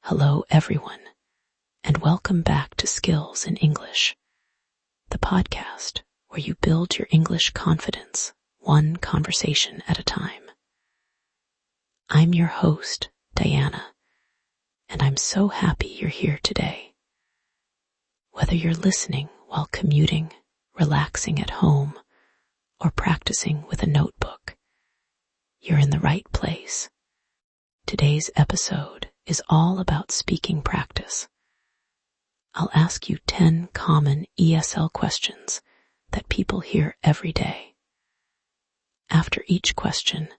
Hello, everyone, and welcome back to Skills in English, the podcast where you build your English confidence one conversation at a time. I'm your host, Diana, and I'm so happy you're here today. Whether you're listening while commuting, relaxing at home, or practicing with a notebook, you're in the right place. Today's episode is all about speaking practice. I'll ask you 10 common ESL questions that people hear every day. After each question,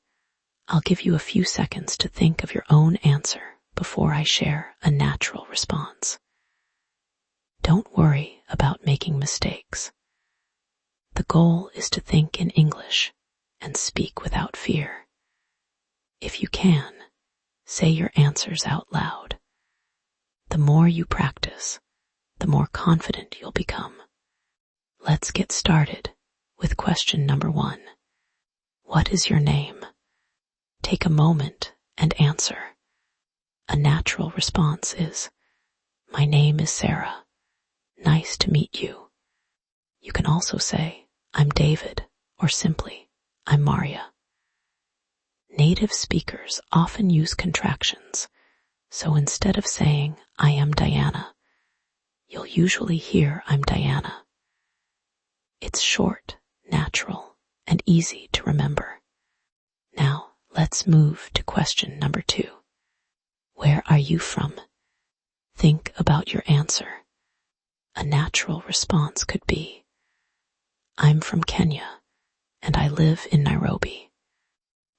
I'll give you a few seconds to think of your own answer before I share a natural response. Don't worry about making mistakes. The goal is to think in English and speak without fear. If you can, say your answers out loud. The more you practice, the more confident you'll become. Let's get started with question number 1. What is your name? Take a moment and answer. A natural response is, "My name is Sarah. Nice to meet you." You can also say, "I'm David," or simply, "I'm Maria." Native speakers often use contractions, so instead of saying, "I am Diana," you'll usually hear, "I'm Diana." It's short, natural, and easy to remember. Now, let's move to question number 2. Where are you from? Think about your answer. A natural response could be, "I'm from Kenya, and I live in Nairobi."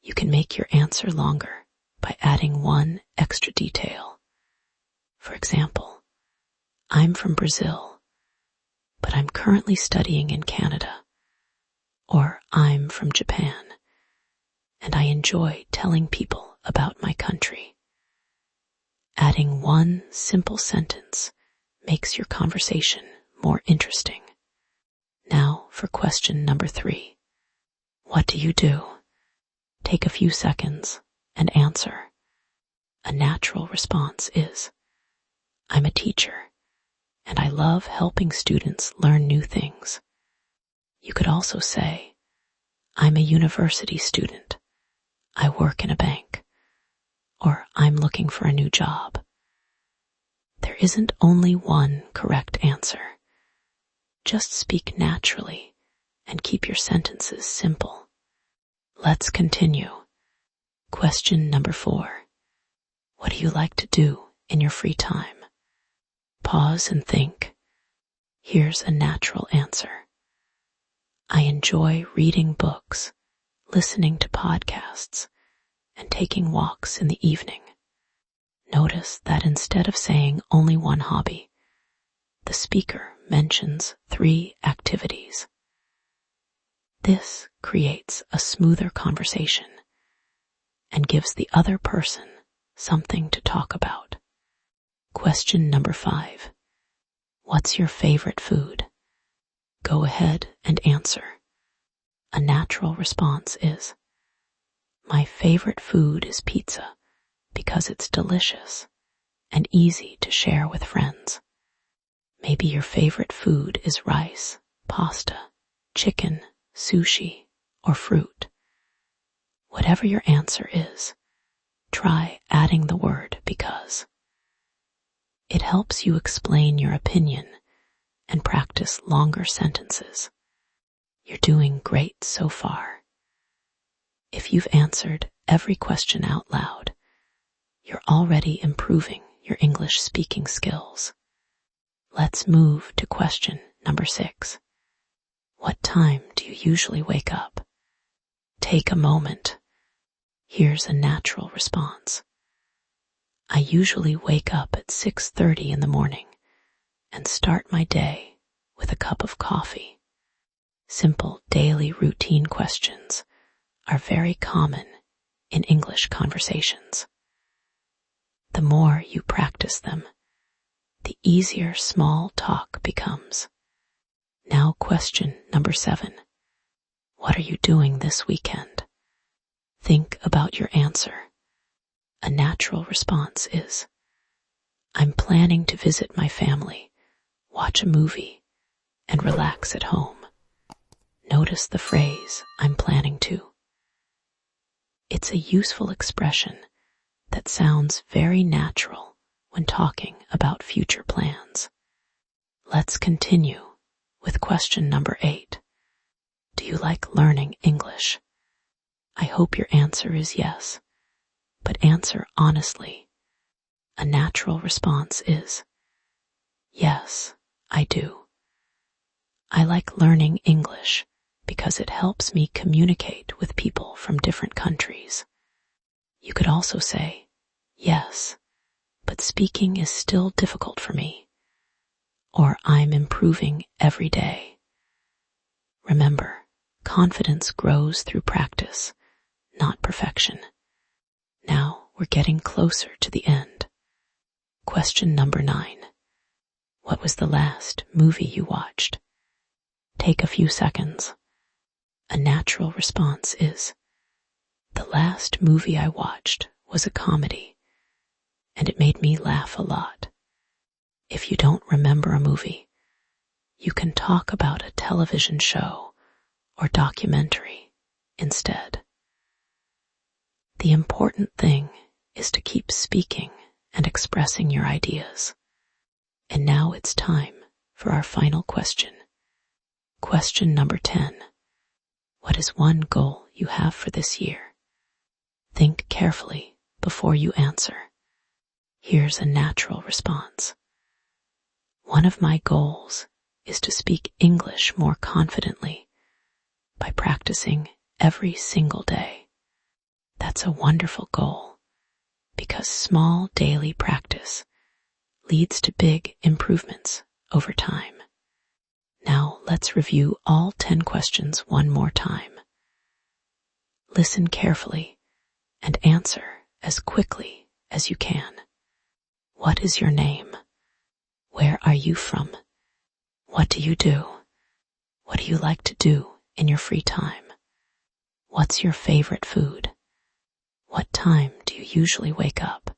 You can make your answer longer by adding one extra detail. For example, "I'm from Brazil, but I'm currently studying in Canada." Or, "I'm from Japan, and I enjoy telling people about my country." Adding one simple sentence makes your conversation more interesting. Now for question number 3. What do you do? Take a few seconds and answer. A natural response is, "I'm a teacher, and I love helping students learn new things." You could also say, "I'm a university student. I work in a bank." Or, "I'm looking for a new job." There isn't only one correct answer. Just speak naturally and keep your sentences simple. Let's continue. Question number 4. What do you like to do in your free time? Pause and think. Here's a natural answer. I enjoy reading books, listening to podcasts, and taking walks in the evening. Notice that instead of saying only one hobby, the speaker mentions 3 activities. This creates a smoother conversation and gives the other person something to talk about. Question number 5. What's your favorite food? Go ahead and answer. A natural response is, "My favorite food is pizza because it's delicious and easy to share with friends." Maybe your favorite food is rice, pasta, chicken, sushi, or fruit. Whatever your answer is, try adding the word "because." It helps you explain your opinion and practice longer sentences. You're doing great so far. If you've answered every question out loud, you're already improving your English speaking skills. Let's move to question number 6. What time do you usually wake up? Take a moment. Here's a natural response. I usually wake up at 6:30 in the morning and start my day with a cup of coffee. Simple daily routine questions are very common in English conversations. The more you practice them, the easier small talk becomes. Now question number 7. What are you doing this weekend? Think about your answer. A natural response is, I'm planning to visit my family, watch a movie, and relax at home. Notice the phrase, I'm planning to. It's a useful expression that sounds very natural when talking about future plans. Let's continue with question number 8. Do you like learning English? I hope your answer is yes, but answer honestly. A natural response is, yes, I do. I like learning English because it helps me communicate with people from different countries. You could also say, yes, but speaking is still difficult for me, or I'm improving every day. Remember, confidence grows through practice, not perfection. Now we're getting closer to the end. Question number 9. What was the last movie you watched? Take a few seconds. A natural response is, the last movie I watched was a comedy, and it made me laugh a lot. If you don't remember a movie, you can talk about a television show or documentary instead. The important thing is to keep speaking and expressing your ideas. And now it's time for our final question. Question number 10. What is one goal you have for this year? Think carefully before you answer. Here's a natural response. One of my goals is to speak English more confidently by practicing every single day. That's a wonderful goal because small daily practice leads to big improvements over time. Now let's review all 10 questions one more time. Listen carefully and answer as quickly as you can. What is your name? Where are you from? What do you do? What do you like to do in your free time? What's your favorite food? What time do you usually wake up?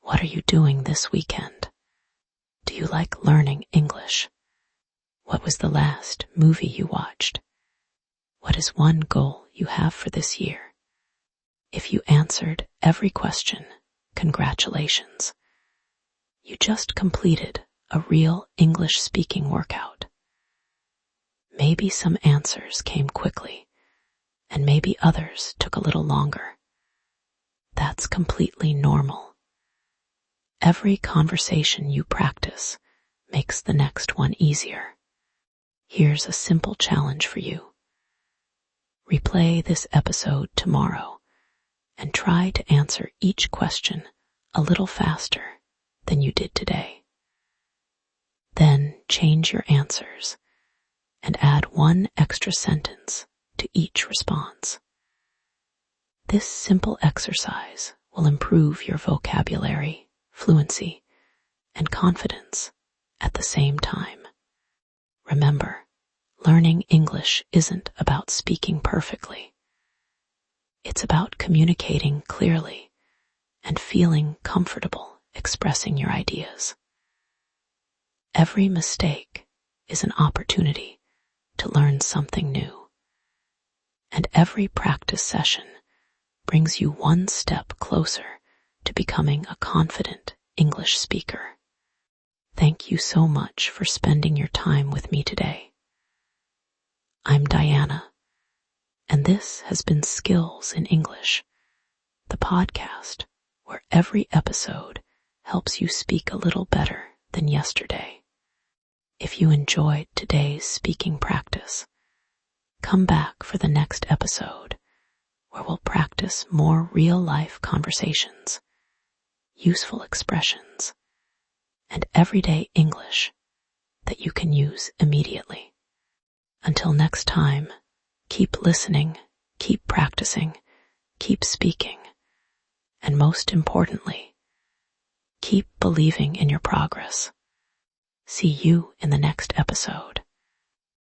What are you doing this weekend? Do you like learning English? What was the last movie you watched? What is one goal you have for this year? If you answered every question, congratulations. You just completed a real English speaking workout. Maybe some answers came quickly, and maybe others took a little longer. That's completely normal. Every conversation you practice makes the next one easier. Here's a simple challenge for you. Replay this episode tomorrow and try to answer each question a little faster than you did today. Then change your answers and add one extra sentence to each response. This simple exercise will improve your vocabulary, fluency, and confidence at the same time. Remember, learning English isn't about speaking perfectly. It's about communicating clearly and feeling comfortable expressing your ideas. Every mistake is an opportunity to learn something new, and every practice session brings you one step closer to becoming a confident English speaker. Thank you so much for spending your time with me today. I'm Diana, and this has been Skills in English, the podcast where every episode helps you speak a little better than yesterday. If you enjoyed today's speaking practice, come back for the next episode where we'll practice more real-life conversations, useful expressions, and everyday English that you can use immediately. Until next time, keep listening, keep practicing, keep speaking, and most importantly, keep believing in your progress. See you in the next episode.